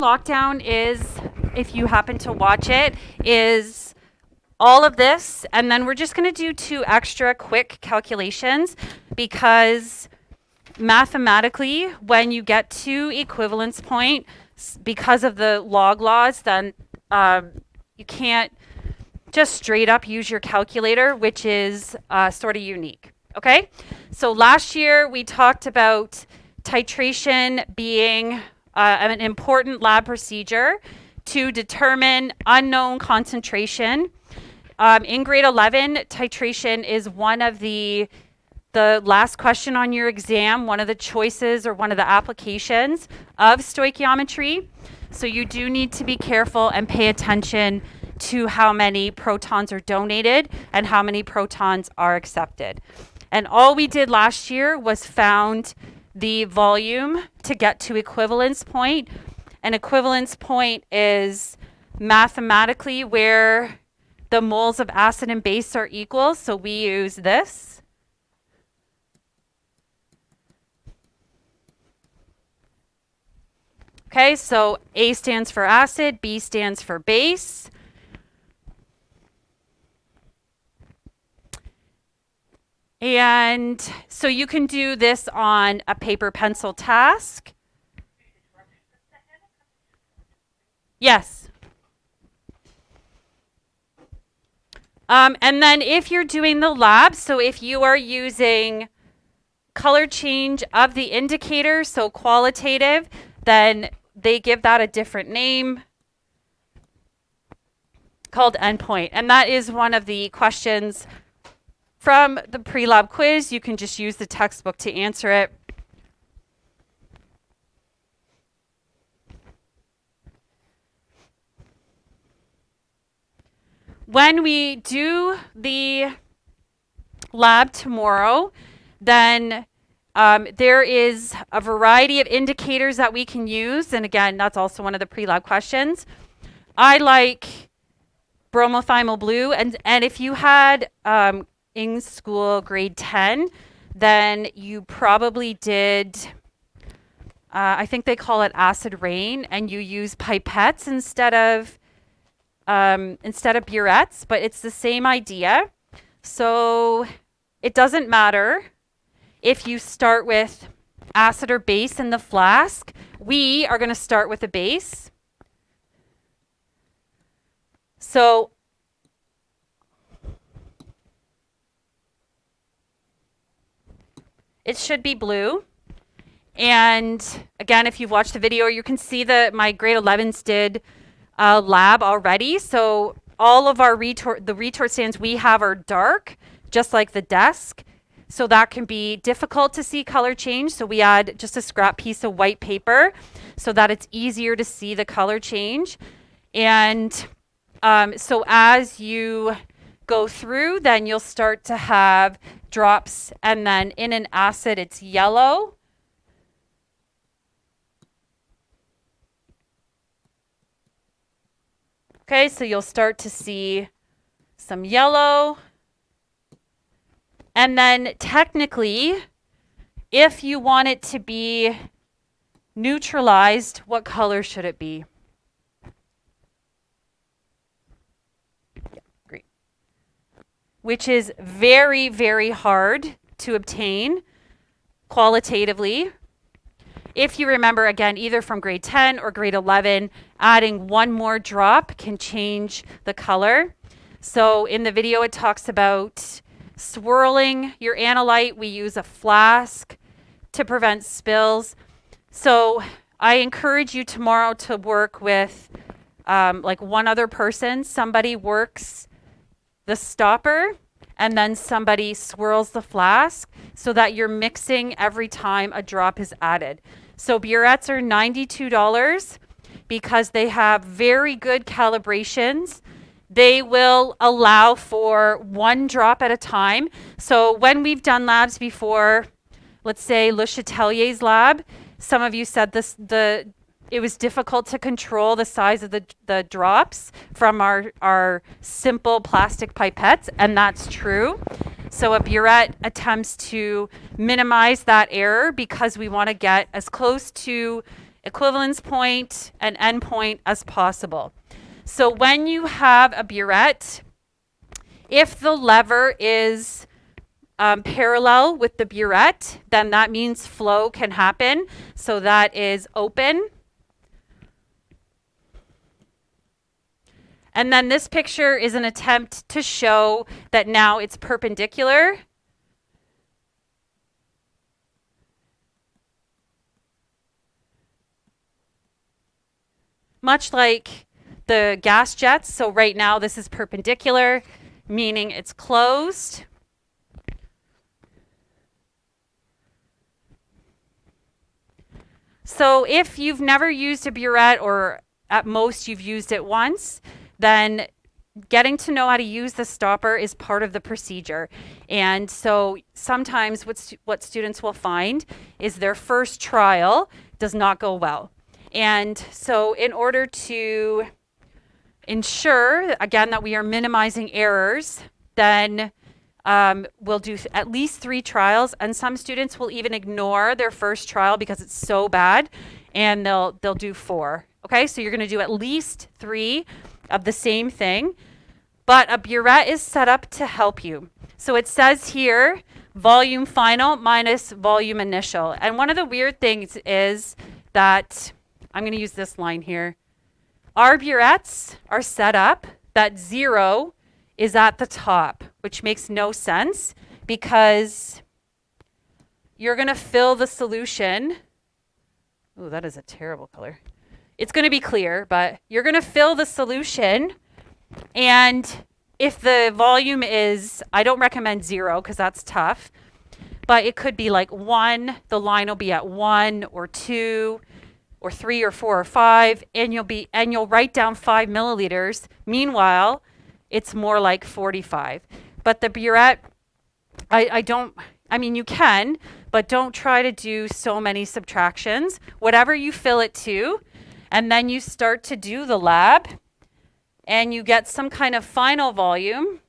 Lockdown is, if you happen to watch it, is all of this, and then we're just going to do 2 extra quick calculations because mathematically, when you get to equivalence point, because of the log laws, then you can't just straight up use your calculator, which is sort of unique. Okay, so last year we talked about titration being an important lab procedure to determine unknown concentration. In grade 11, titration is one of the last question on your exam, one of the choices or one of the applications of stoichiometry. So you do need to be careful and pay attention to how many protons are donated and how many protons are accepted. And all we did last year was found the volume to get to equivalence point. An equivalence point is mathematically where the moles of acid and base are equal. So we use this. Okay, so A stands for acid, B stands for base. And so you can do this on a paper pencil task. Yes. And then if you're doing the lab, so if you are using color change of the indicator, so qualitative, then they give that a different name called endpoint. And that is one of the questions from the pre-lab quiz. You can just use the textbook to answer it. When we do the lab tomorrow, then there is a variety of indicators that we can use. And again, that's also one of the pre-lab questions. I like bromothymol blue. And if you had in school grade 10, then you probably did, I think they call it acid rain, and you use pipettes instead of burettes, but it's the same idea. So it doesn't matter if you start with acid or base in the flask. We are going to start with a base. So it should be blue. And again, if you've watched the video, you can see that my grade 11s did a lab already. So all of our the retort stands we have are dark, just like the desk. So that can be difficult to see color change. So we add just a scrap piece of white paper so that it's easier to see the color change. And so as you go through, then you'll start to have drops, and then in an acid, it's yellow. Okay, so you'll start to see some yellow. And then technically, if you want it to be neutralized, what color should it be? Yeah, green. Which is very, very hard to obtain qualitatively. If you remember, again, either from grade 10 or grade 11, adding one more drop can change the color. So in the video, it talks about swirling your analyte. We use a flask to prevent spills. So I encourage you tomorrow to work with like one other person. Somebody works the stopper and then somebody swirls the flask so that you're mixing every time a drop is added. So burettes are $92 because they have very good calibrations. They will allow for one drop at a time. So when we've done labs before, let's say Le Chatelier's lab, some of you said it was difficult to control the size of the drops from our simple plastic pipettes, and that's true. So a burette attempts to minimize that error because we want to get as close to equivalence point and endpoint as possible. So when you have a burette, if the lever is parallel with the burette, then that means flow can happen. So that is open. And then this picture is an attempt to show that now it's perpendicular. Much like the gas jets. So right now this is perpendicular, meaning it's closed. So if you've never used a burette, or at most you've used it once, then getting to know how to use the stopper is part of the procedure. And so sometimes what students will find is their first trial does not go well. And so in order to ensure, again, that we are minimizing errors, then we'll do at least 3 trials, and some students will even ignore their first trial because it's so bad, and they'll do 4. Okay, so you're going to do at least 3 of the same thing, but a burette is set up to help you. So it says here, volume final minus volume initial. And one of the weird things is that, I'm going to use this line here, our burettes are set up that 0 is at the top, which makes no sense because you're going to fill the solution. Oh, that is a terrible color. It's going to be clear, but you're going to fill the solution. And if the volume is, I don't recommend 0 because that's tough, but it could be like 1, the line will be at 1 or 2 or 3 or 4 or 5, and you'll write down 5 milliliters. Meanwhile, it's more like 45. But the burette, I mean, you can, but don't try to do so many subtractions. Whatever you fill it to, and then you start to do the lab, and you get some kind of final volume.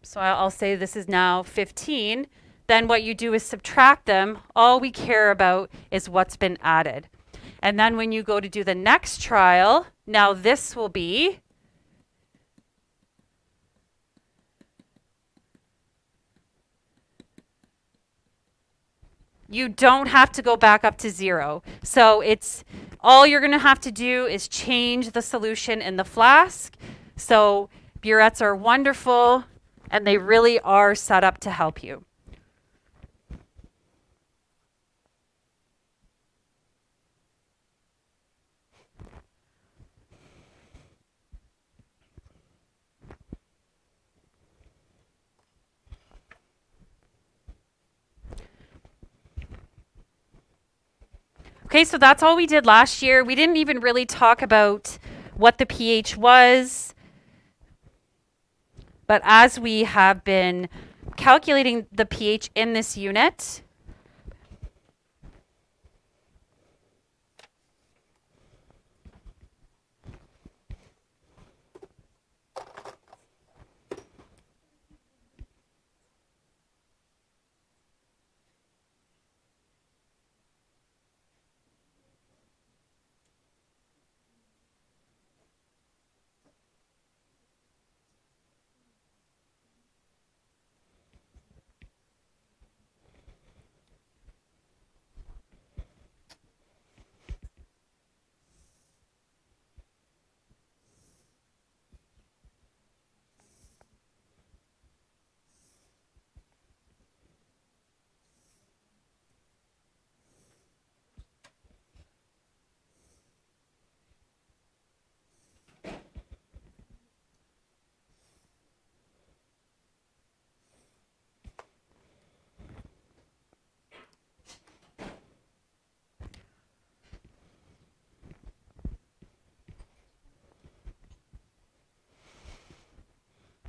So I'll say this is now 15. Then what you do is subtract them. All we care about is what's been added. And then when you go to do the next trial, now this will be you don't have to go back up to 0. So it's all you're going to have to do is change the solution in the flask. So burettes are wonderful, and they really are set up to help you. Okay, so that's all we did last year. We didn't even really talk about what the pH was. But as we have been calculating the pH in this unit,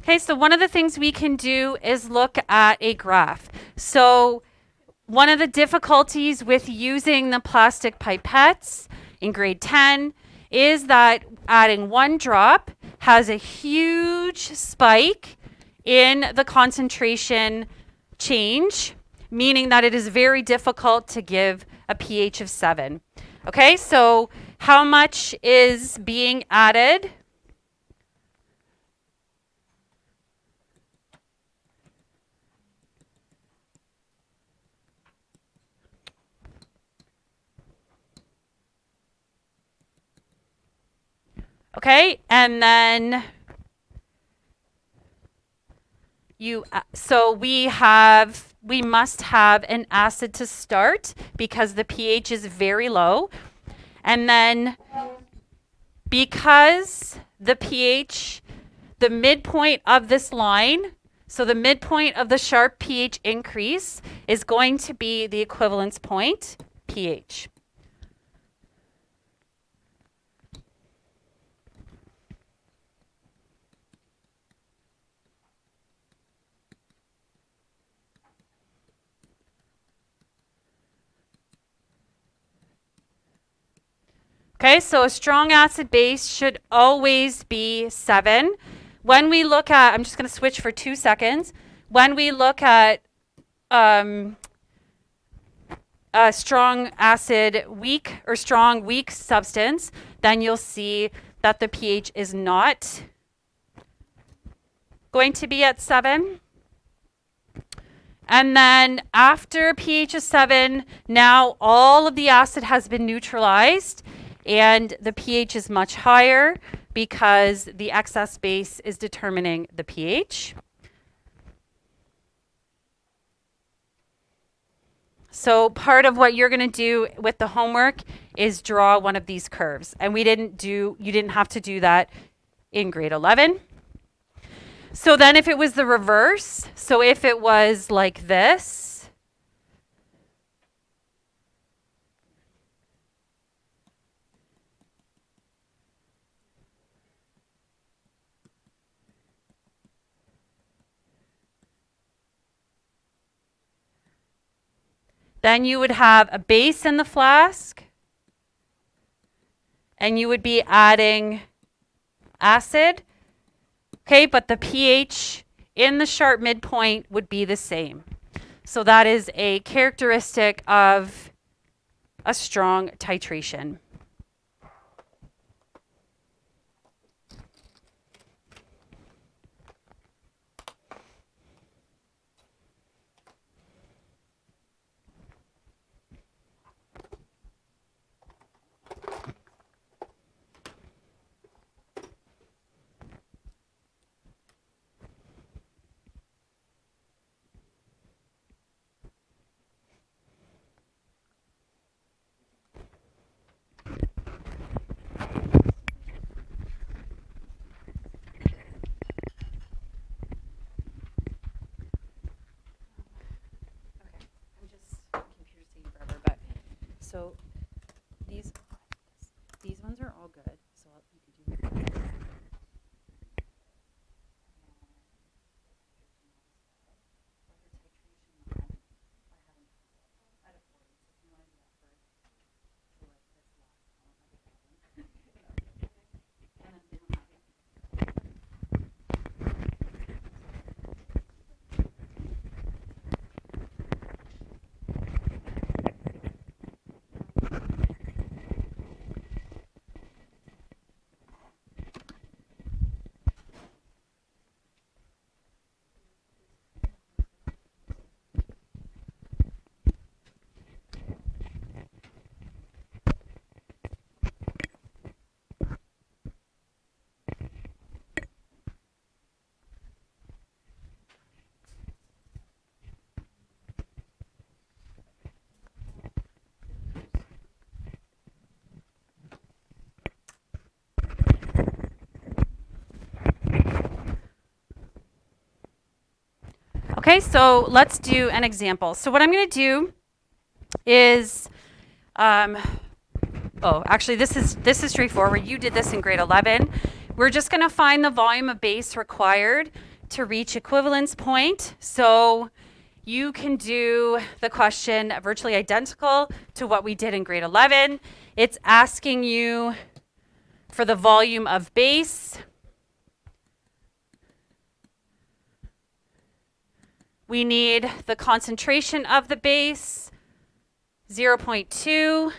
okay, so one of the things we can do is look at a graph. So one of the difficulties with using the plastic pipettes in grade 10 is that adding 1 drop has a huge spike in the concentration change, meaning that it is very difficult to give a pH of 7. Okay, so how much is being added? Okay, and then so we must have an acid to start because the pH is very low. And then because the pH, the midpoint of this line, so the midpoint of the sharp pH increase is going to be the equivalence point, pH. Okay, so a strong acid base should always be 7. When we look at, I'm just going to switch for 2 seconds. When we look at a strong acid weak or strong weak substance, then you'll see that the pH is not going to be at 7. And then after pH is 7, now all of the acid has been neutralized and the pH is much higher because the excess base is determining the pH. So part of what you're going to do with the homework is draw one of these curves. And you didn't have to do that in grade 11. So then if it was the reverse, so if it was like this, then you would have a base in the flask and you would be adding acid. Okay, but the pH in the sharp midpoint would be the same. So that is a characteristic of a strong titration. So these ones are all good. So you could do Okay, so let's do an example. So what I'm going to do is, actually this is straightforward. You did this in grade 11. We're just going to find the volume of base required to reach equivalence point. So you can do the question virtually identical to what we did in grade 11. It's asking you for the volume of base. We need the concentration of the base, 0.2.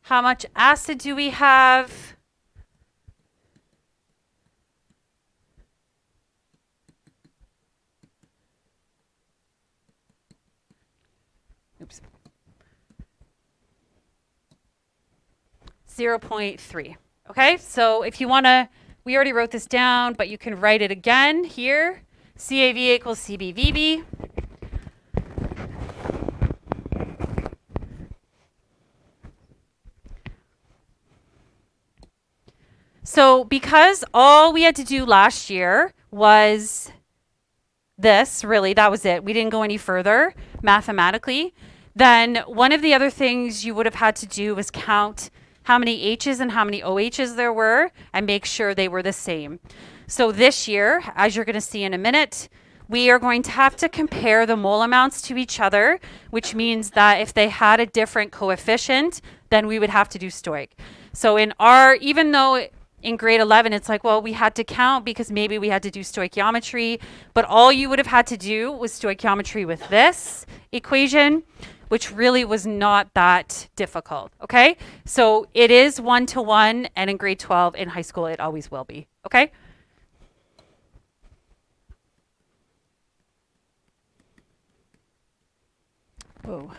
How much acid do we have? Oops. 0.3. Okay, so if you want to, we already wrote this down, but you can write it again here. CAV equals CBVB. So because all we had to do last year was this, really, that was it. We didn't go any further mathematically. Then one of the other things you would have had to do was count how many H's and how many OH's there were and make sure they were the same. So this year, as you're going to see in a minute, we are going to have to compare the mole amounts to each other, which means that if they had a different coefficient, then we would have to do stoic. So in our, even though in grade 11, it's like, well, we had to count because maybe we had to do stoichiometry, but all you would have had to do was stoichiometry with this equation, which really was not that difficult, okay? So it is 1-to-1, and in grade 12 in high school, it always will be, okay? Whoa.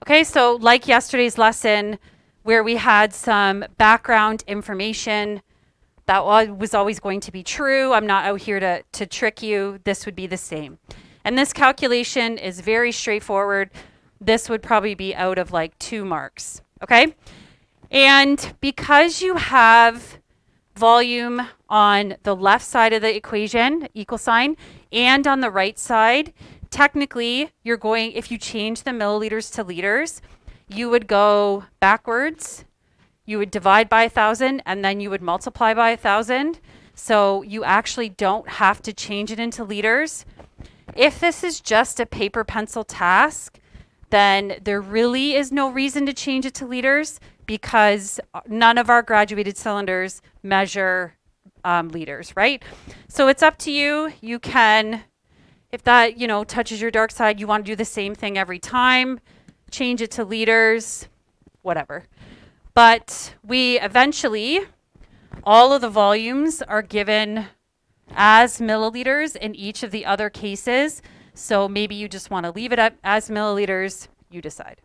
Okay, so like yesterday's lesson where we had some background information that was always going to be true. I'm not out here to trick you. This would be the same. And this calculation is very straightforward. This would probably be out of like 2 marks, okay? And because you have volume on the left side of the equation, equal sign, and on the right side, technically, you're going, if you change the milliliters to liters, you would go backwards. You would divide by 1,000, and then you would multiply by 1,000. So you actually don't have to change it into liters. If this is just a paper pencil task, then there really is no reason to change it to liters because none of our graduated cylinders measure liters, right? So it's up to you. You can, if that, touches your dark side, you want to do the same thing every time, change it to liters, whatever. But we eventually, all of the volumes are given as milliliters in each of the other cases. So maybe you just want to leave it up as milliliters, you decide.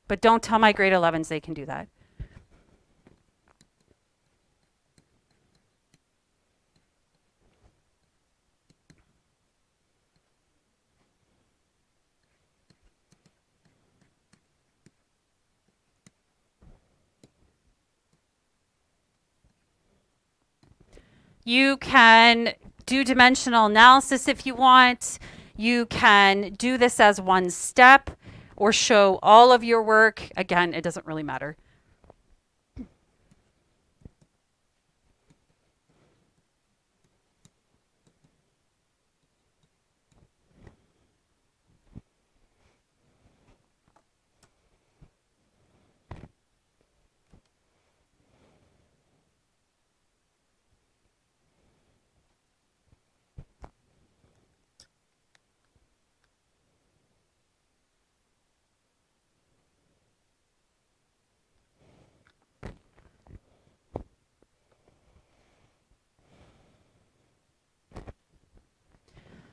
But don't tell my grade 11s they can do that. You can do dimensional analysis if you want. You can do this as one step or show all of your work. Again, it doesn't really matter.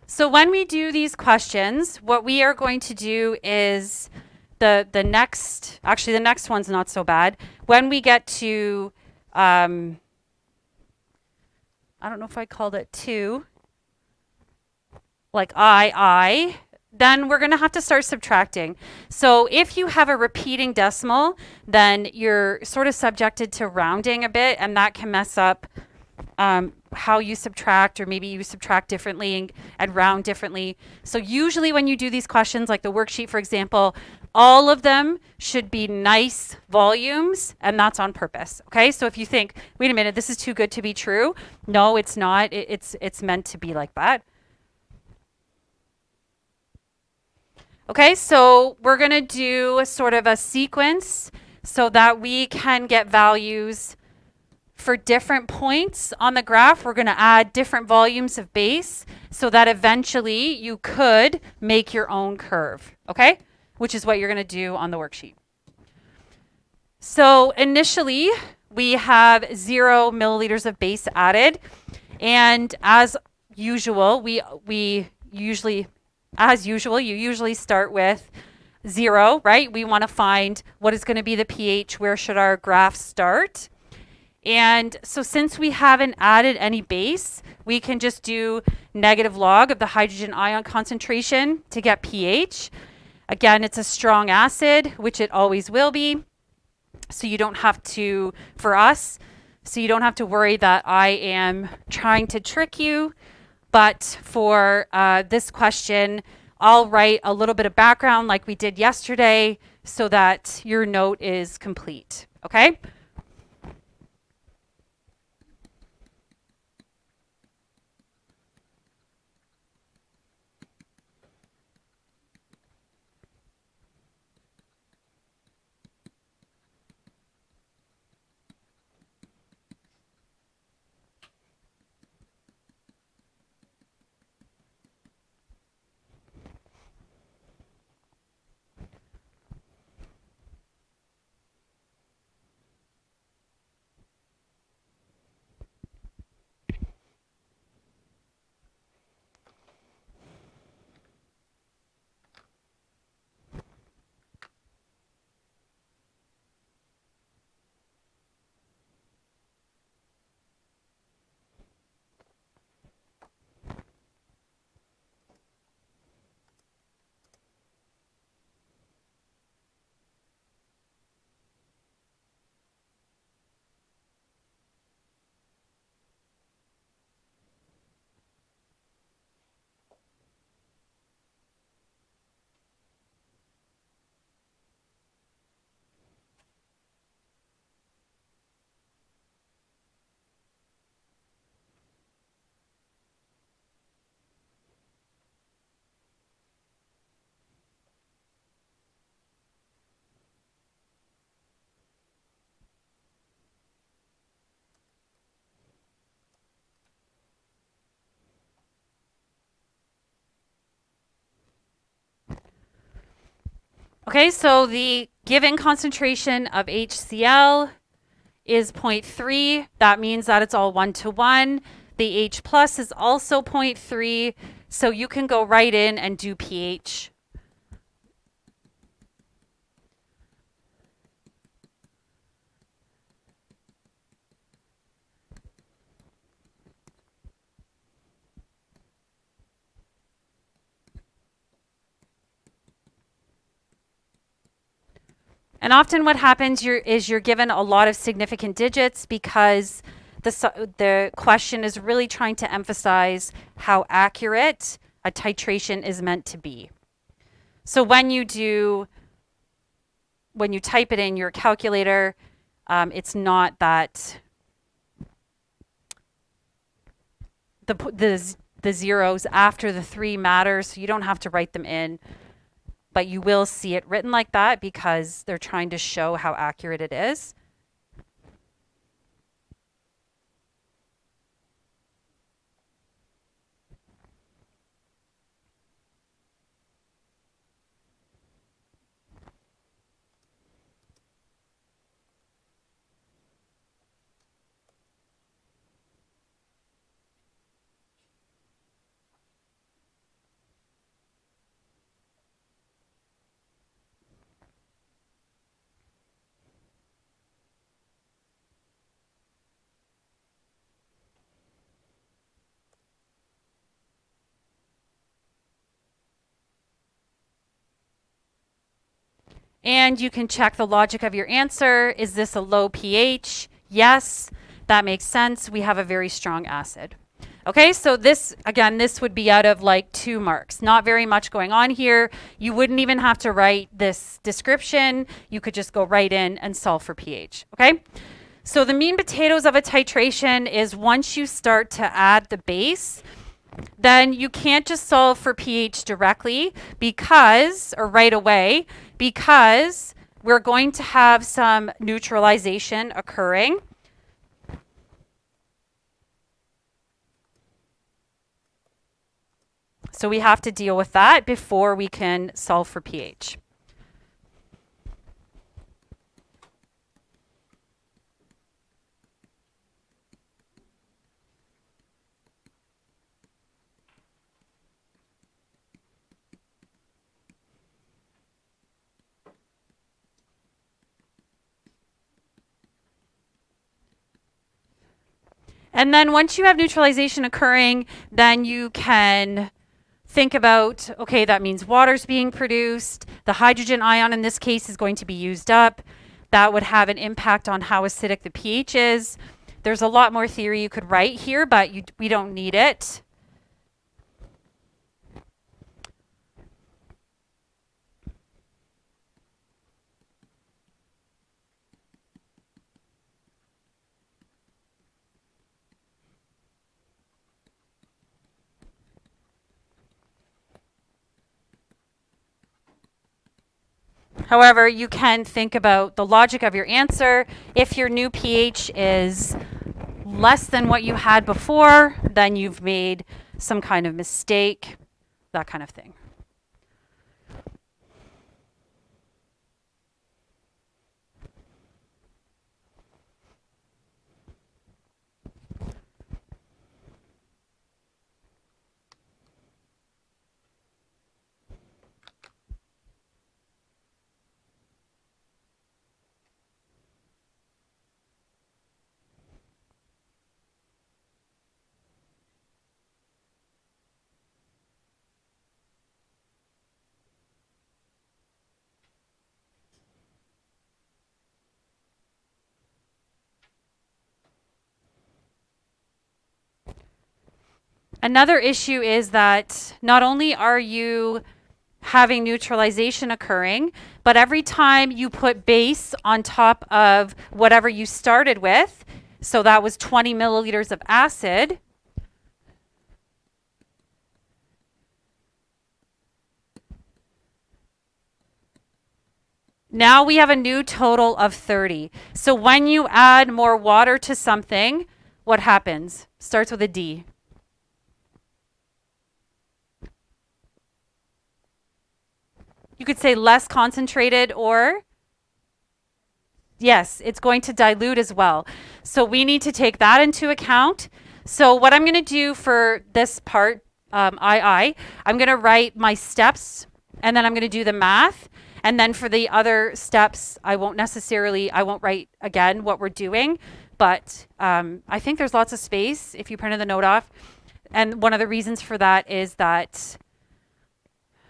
So when we do these questions, what we are going to do is the next one's not so bad. When we get to, I don't know if I called it 2, like I, then we're going to have to start subtracting. So if you have a repeating decimal, then you're sort of subjected to rounding a bit, and that can mess up how you subtract, or maybe you subtract differently and round differently. So usually when you do these questions, like the worksheet, for example, all of them should be nice volumes, and that's on purpose. Okay, so if you think, wait a minute, this is too good to be true. No, it's not. It's meant to be like that. Okay, so we're going to do sort of a sequence so that we can get values for different points on the graph. We're going to add different volumes of base so that eventually you could make your own curve, okay? Which is what you're going to do on the worksheet. So initially, we have 0 milliliters of base added. And as usual, you usually start with 0, right? We want to find what is going to be the pH, where should our graph start? And so since we haven't added any base, we can just do negative log of the hydrogen ion concentration to get pH. Again, it's a strong acid, which it always will be. So you don't have to, for us, so you don't have to worry that I am trying to trick you. But for this question, I'll write a little bit of background like we did yesterday so that your note is complete, okay? Okay, so the given concentration of HCl is 0.3. That means that it's all 1-to-1. The H plus is also 0.3. So you can go right in and do pH. And often what happens is you're given a lot of significant digits because the question is really trying to emphasize how accurate a titration is meant to be. So when you type it in your calculator, it's not that the zeros after the 3 matter, so you don't have to write them in. But you will see it written like that because they're trying to show how accurate it is. And you can check the logic of your answer. Is this a low pH? Yes, that makes sense. We have a very strong acid. Okay, so this would be out of like 2 marks. Not very much going on here. You wouldn't even have to write this description. You could just go right in and solve for pH, okay? So the mean potatoes of a titration is once you start to add the base, then you can't just solve for pH directly because, or right away, because we're going to have some neutralization occurring. So we have to deal with that before we can solve for pH. And then once you have neutralization occurring, then you can think about, okay, that means water's being produced. The hydrogen ion in this case is going to be used up. That would have an impact on how acidic the pH is. There's a lot more theory you could write here, but we don't need it. However, you can think about the logic of your answer. If your new pH is less than what you had before, then you've made some kind of mistake, that kind of thing. Another issue is that not only are you having neutralization occurring, but every time you put base on top of whatever you started with, so that was 20 milliliters of acid, now we have a new total of 30. So when you add more water to something, what happens? Starts with a D. You could say less concentrated, or yes, it's going to dilute as well. So we need to take that into account. So what I'm going to do for this part, I'm going to write my steps, and then I'm going to do the math. And then for the other steps, I won't write again what we're doing. But I think there's lots of space if you printed the note off. And one of the reasons for that is that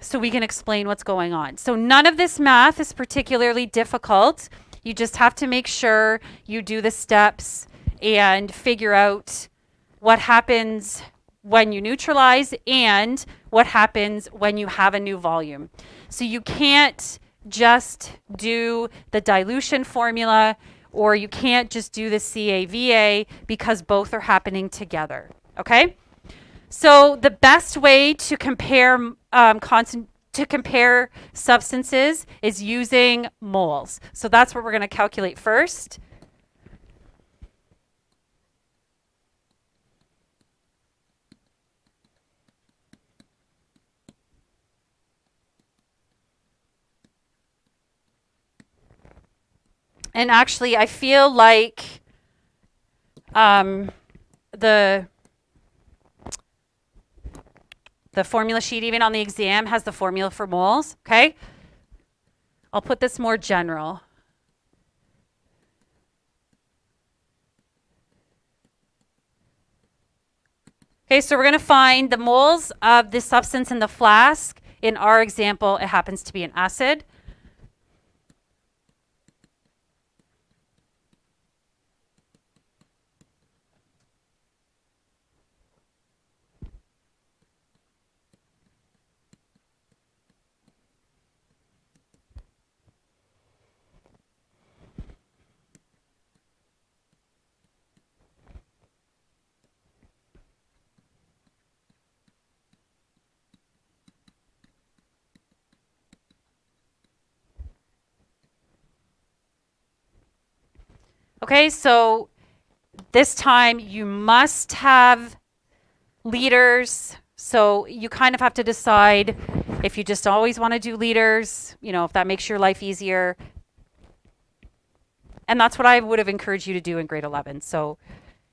so we can explain what's going on. So none of this math is particularly difficult. You just have to make sure you do the steps and figure out what happens when you neutralize and what happens when you have a new volume. So you can't just do the dilution formula, or you can't just do the CAVA, because both are happening together. Okay? So the best way to compare substances is using moles. So that's what we're going to calculate first. And actually, I feel like the formula sheet, even on the exam, has the formula for moles, okay? I'll put this more general. Okay, so we're going to find the moles of the substance in the flask. In our example, it happens to be an acid. Okay, so this time you must have liters. So you kind of have to decide if you just always want to do liters, you know, if that makes your life easier. And that's what I would have encouraged you to do in grade 11. So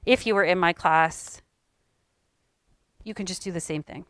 if you were in my class, you can just do the same thing.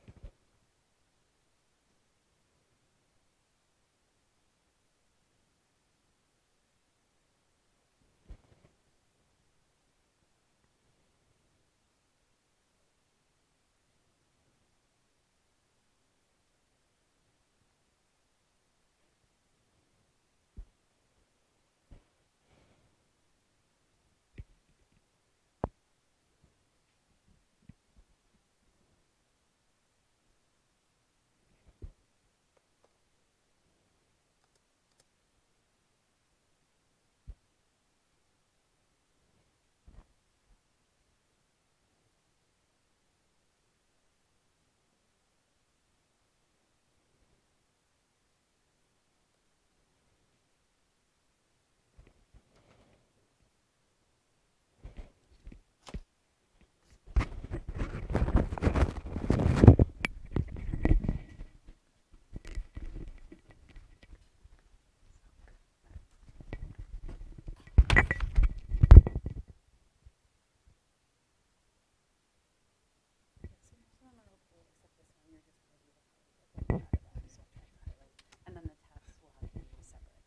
And then the tests will have to be separate.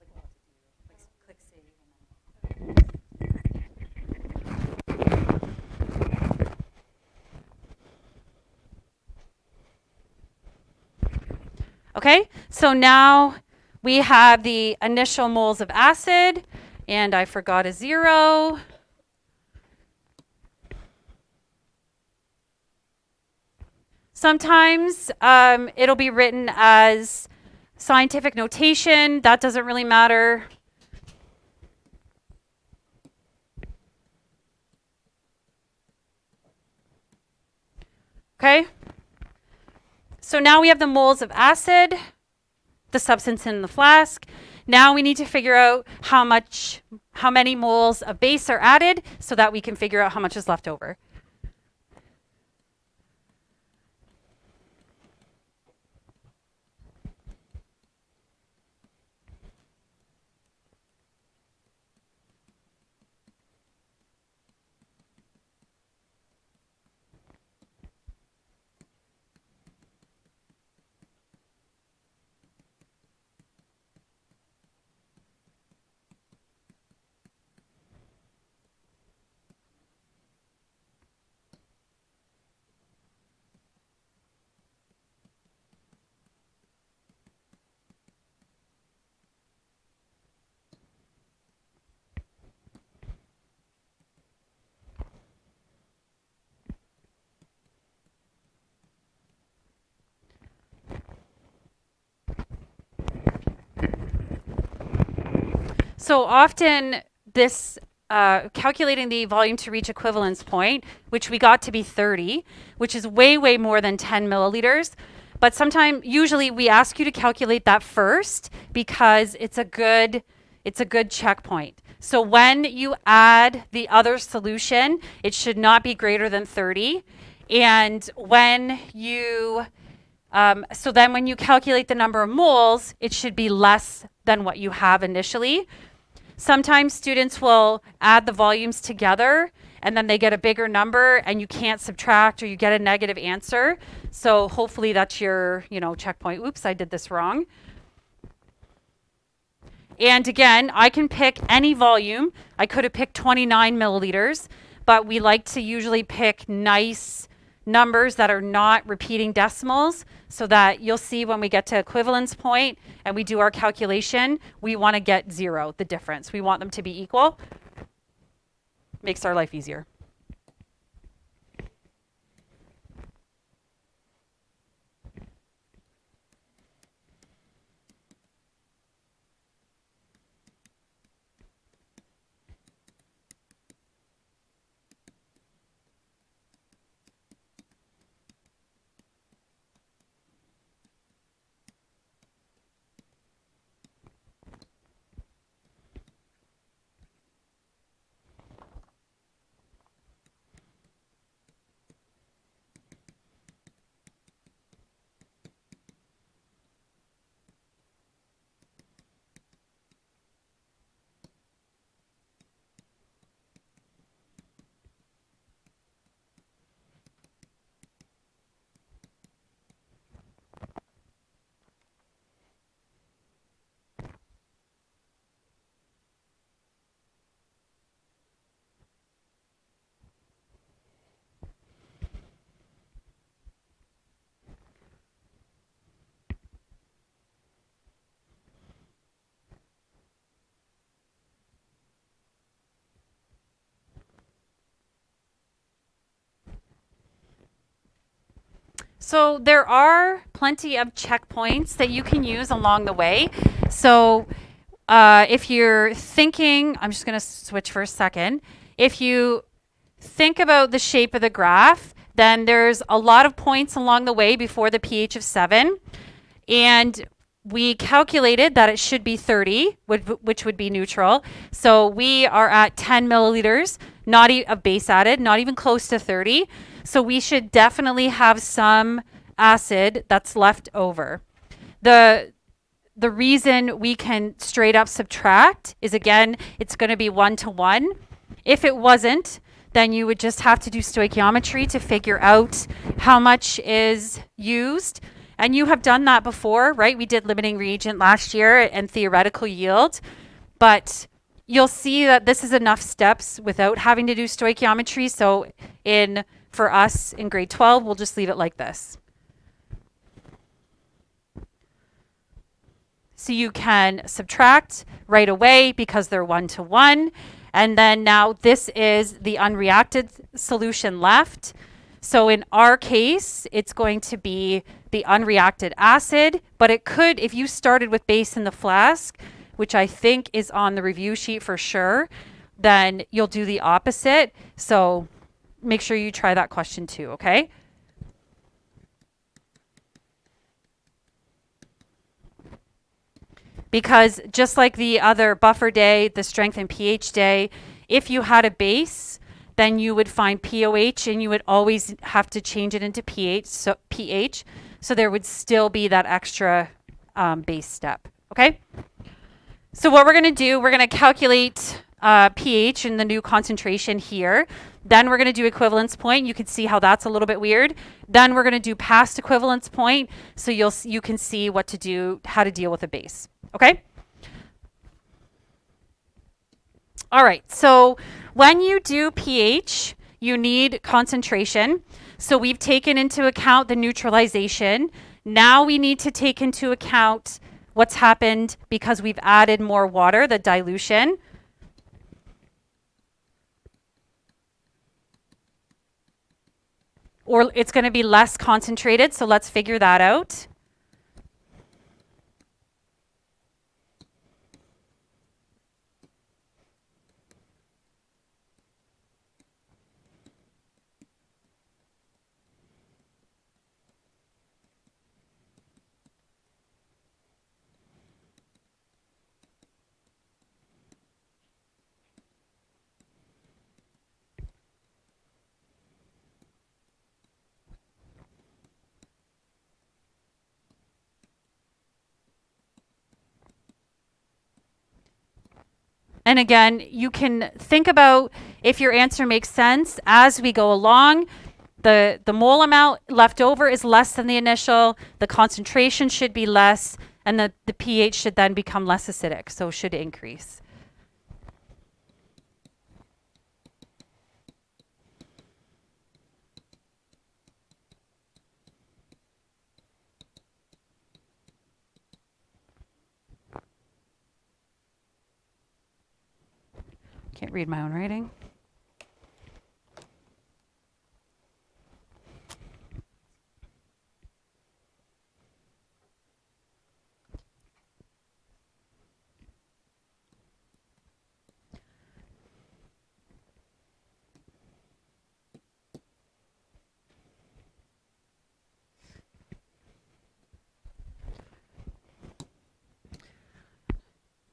Like we'll have to do, like click save and then. Okay, so now we have the initial moles of acid, and I forgot a 0. Sometimes it'll be written as scientific notation. That doesn't really matter. Okay, so now we have the moles of acid, the substance in the flask. Now we need to figure out how many moles of base are added so that we can figure out how much is left over. So often this calculating the volume to reach equivalence point, which we got to be 30, which is way, way more than 10 milliliters. But usually we ask you to calculate that first because it's a good checkpoint. So when you add the other solution, it should not be greater than 30. And when you so then when you calculate the number of moles, it should be less than what you have initially. Sometimes students will add the volumes together and then they get a bigger number and you can't subtract or you get a negative answer. So hopefully that's your, checkpoint. Oops, I did this wrong. And again, I can pick any volume. I could have picked 29 milliliters, but we like to usually pick nice numbers that are not repeating decimals so that you'll see when we get to equivalence point and we do our calculation, we want to get 0, the difference. We want them to be equal. Makes our life easier. So there are plenty of checkpoints that you can use along the way. So if you're thinking, I'm just going to switch for a second. If you think about the shape of the graph, then there's a lot of points along the way before the pH of 7. And we calculated that it should be 30, which would be neutral. So we are at 10 milliliters of base added, not even close to 30. So we should definitely have some acid that's left over. The reason we can straight up subtract is, again, it's going to be 1 to 1. If it wasn't, then you would just have to do stoichiometry to figure out how much is used. And you have done that before, right? We did limiting reagent last year and theoretical yield. But you'll see that this is enough steps without having to do stoichiometry. So for us in grade 12, we'll just leave it like this. So you can subtract right away because they're 1 to 1. And then now this is the unreacted solution left. So in our case, it's going to be the unreacted acid, but it could, if you started with base in the flask, which I think is on the review sheet for sure, then you'll do the opposite. So make sure you try that question too, okay? Because just like the other buffer day, the strength and pH day, if you had a base, then you would find POH and you would always have to change it into pH. So there would still be that extra base step. Okay. So what we're going to do, we're going to calculate pH and the new concentration here. Then we're going to do equivalence point. You can see how that's a little bit weird. Then we're going to do past equivalence point. So you can see what to do, how to deal with a base. Okay. All right. So when you do pH, you need concentration. So we've taken into account the neutralization. Now we need to take into account what's happened because we've added more water, the dilution. Or it's going to be less concentrated. So let's figure that out. And again, you can think about if your answer makes sense as we go along. The mole amount left over is less than the initial. The concentration should be less, and the pH should then become less acidic, so should increase. Can't read my own writing.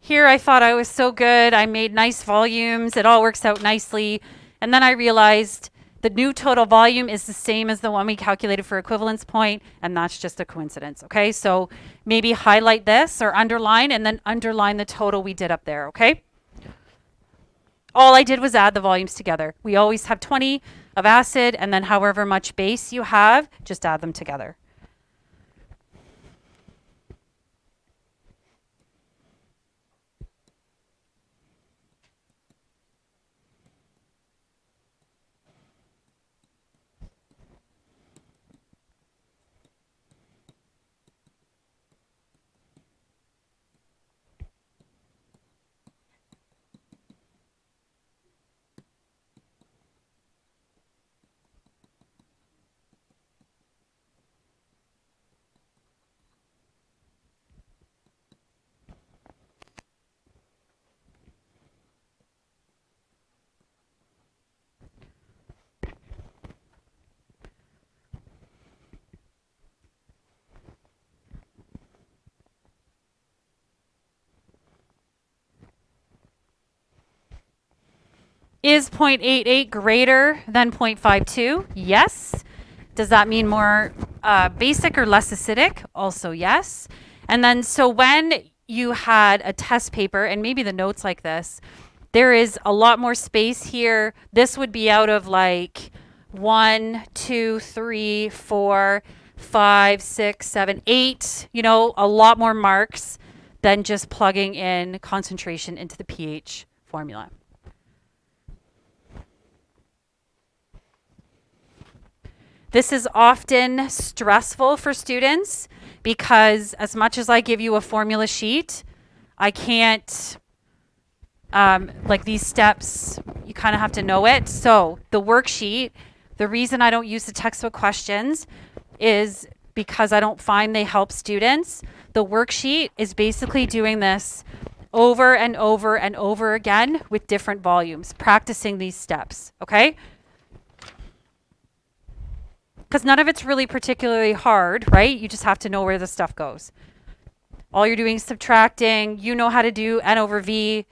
Here I thought I was so good. I made nice volumes. It all works out nicely. And then I realized the new total volume is the same as the one we calculated for equivalence point, and that's just a coincidence, okay? So maybe highlight this or underline, and then underline the total we did up there, okay? All I did was add the volumes together. We always have 20 of acid, and then however much base you have, just add them together. Is 0.88 greater than 0.52? Yes. Does that mean more basic or less acidic? Also yes. And then so when you had a test paper and maybe the notes like this, there is a lot more space here. This would be out of like 1, 2, 3, 4, 5, 6, 7, 8, a lot more marks than just plugging in concentration into the pH formula. This is often stressful for students because as much as I give you a formula sheet, I can't, like these steps, you kind of have to know it. So the worksheet, the reason I don't use the textbook questions is because I don't find they help students. The worksheet is basically doing this over and over and over again with different volumes, practicing these steps, okay? Because none of it's really particularly hard, right? You just have to know where the stuff goes. All you're doing is subtracting. You know how to do N over V.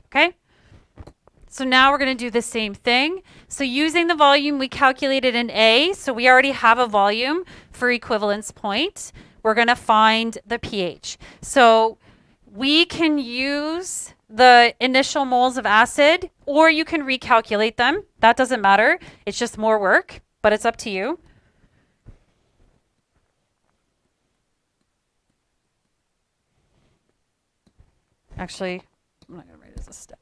Okay? So now we're going to do the same thing. So using the volume, we calculated an A. So we already have a volume for equivalence point. We're going to find the pH. So we can use the initial moles of acid, or you can recalculate them. That doesn't matter. It's just more work, but it's up to you. Actually, I'm not going to write it as a step.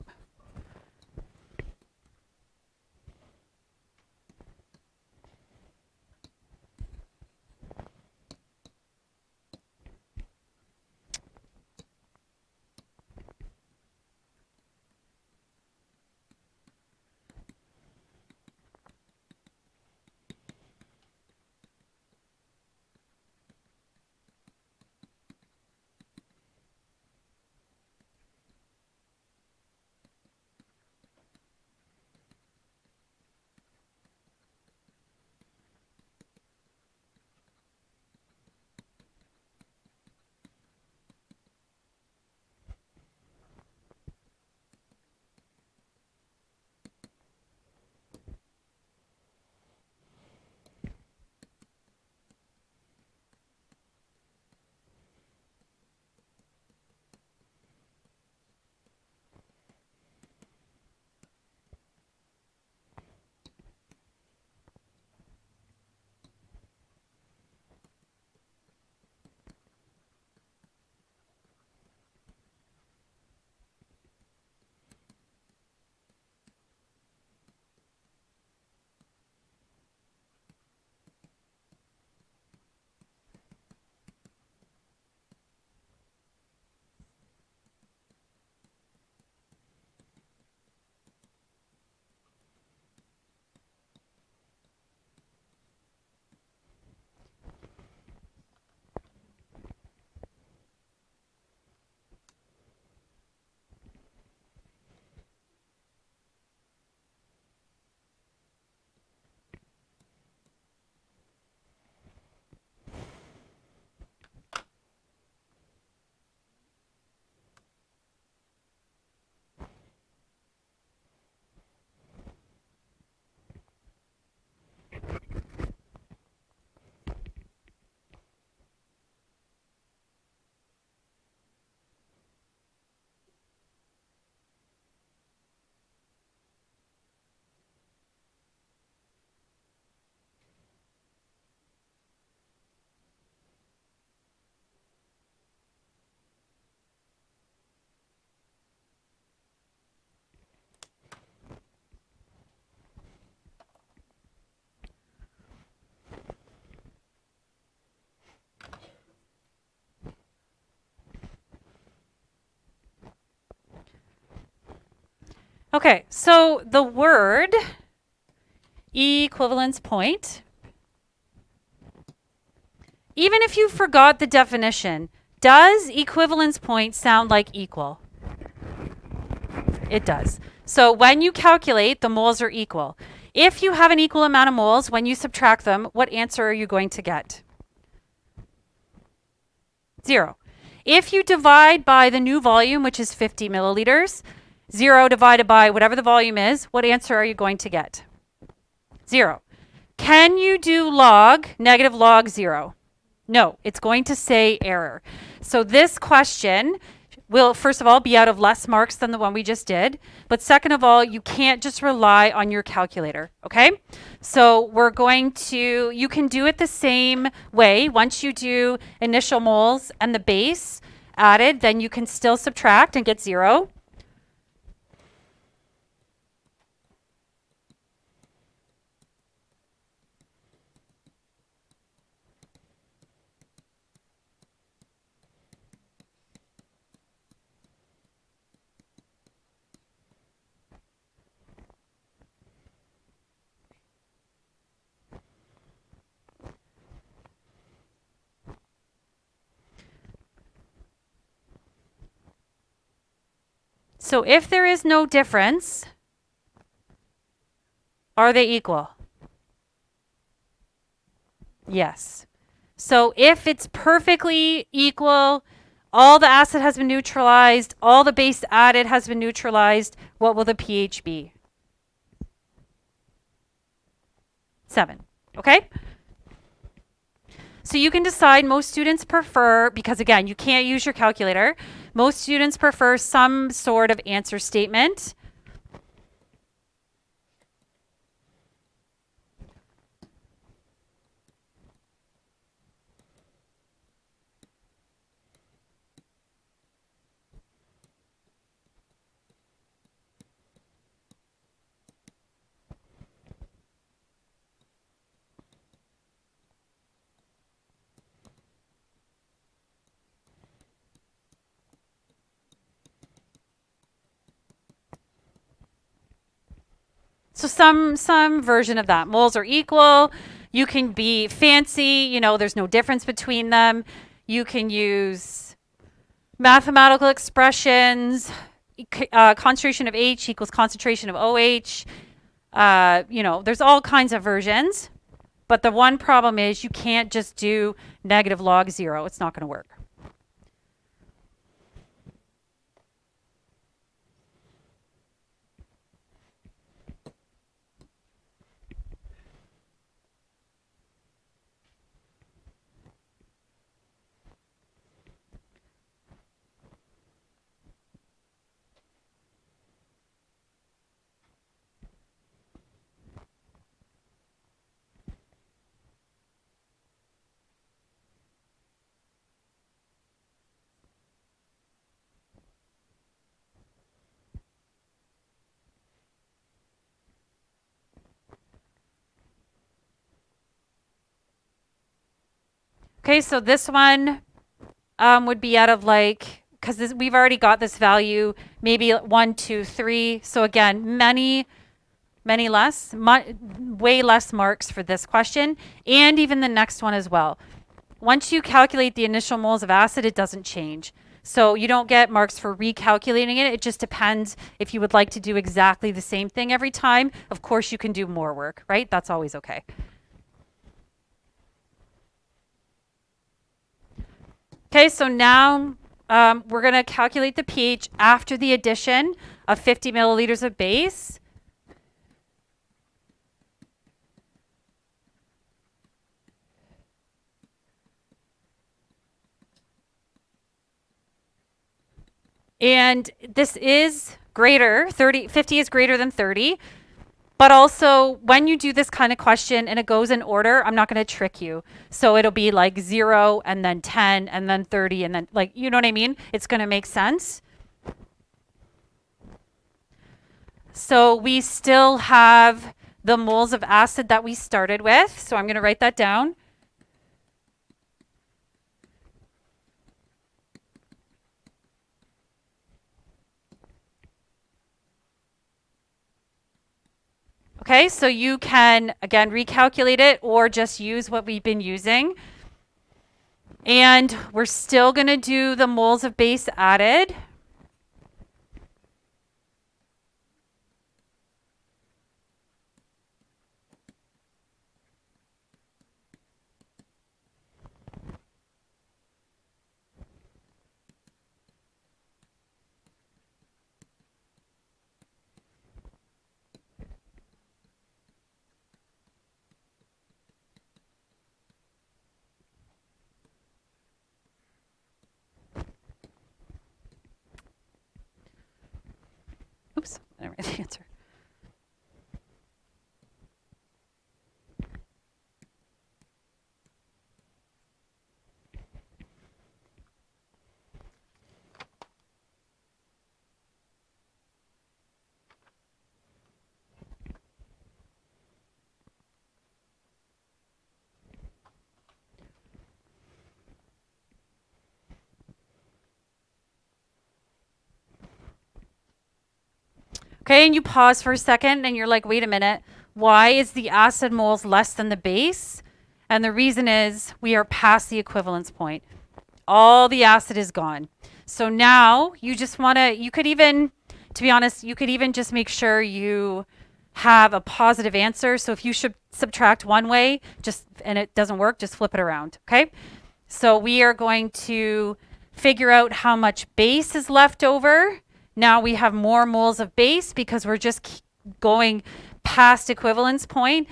Okay, so the word equivalence point, even if you forgot the definition, does equivalence point sound like equal? It does. So when you calculate, the moles are equal. If you have an equal amount of moles, when you subtract them, what answer are you going to get? 0. If you divide by the new volume, which is 50 milliliters, 0 divided by whatever the volume is, what answer are you going to get? 0. Can you do log, negative log 0? No, it's going to say error. So this question will, first of all, be out of less marks than the one we just did. But second of all, you can't just rely on your calculator, okay? So we're going to, you can do it the same way. Once you do initial moles and the base added, then you can still subtract and get 0. So if there is no difference, are they equal? Yes. So if it's perfectly equal, all the acid has been neutralized, all the base added has been neutralized, what will the pH be? 7. Okay? So you can decide, most students prefer, because again, you can't use your calculator, most students prefer some sort of answer statement. So some version of that. Moles are equal. You can be fancy, you know, there's no difference between them. You can use mathematical expressions, concentration of H equals concentration of OH. You know, there's all kinds of versions. But the one problem is you can't just do negative log 0. It's not going to work. Okay, so this one would be out of like, because we've already got this value, maybe 1, 2, 3. So again, many less, way less marks for this question, and even the next one as well. Once you calculate the initial moles of acid, it doesn't change. So you don't get marks for recalculating it. It just depends if you would like to do exactly the same thing every time. Of course, you can do more work, right? That's always okay. Okay, so now we're going to calculate the pH after the addition of 50 milliliters of base. And this is greater, 50 is greater than 30. But also, when you do this kind of question and it goes in order, I'm not going to trick you. So it'll be like 0 and then 10 and then 30 and then, like, you know what I mean? It's going to make sense. So we still have the moles of acid that we started with. So I'm going to write that down. Okay, so you can, again, recalculate it or just use what we've been using. And we're still going to do the moles of base added. Oops, I didn't write the answer. Okay, and you pause for a second and you're like, wait a minute, why is the acid moles less than the base? And the reason is we are past the equivalence point. All the acid is gone. So now you just want to, you could even, to be honest, you could even just make sure you have a positive answer. So if you should subtract one way, just, and it doesn't work, just flip it around, okay? So we are going to figure out how much base is left over. Now we have more moles of base because we're just going past equivalence point.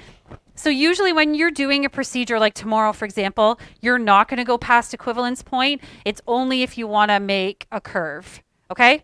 So usually when you're doing a procedure like tomorrow, for example, you're not going to go past equivalence point. It's only if you want to make a curve, okay?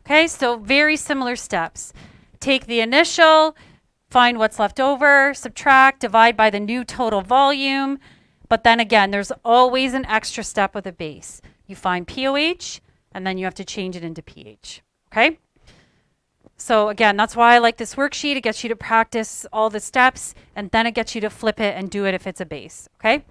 Okay, so very similar steps. Take the initial, find what's left over, subtract, divide by the new total volume. But then again, there's always an extra step with a base. You find pOH, and then you have to change it into pH. Okay? So again, that's why I like this worksheet. It gets you to practice all the steps, and then it gets you to flip it and do it if it's a base. Okay?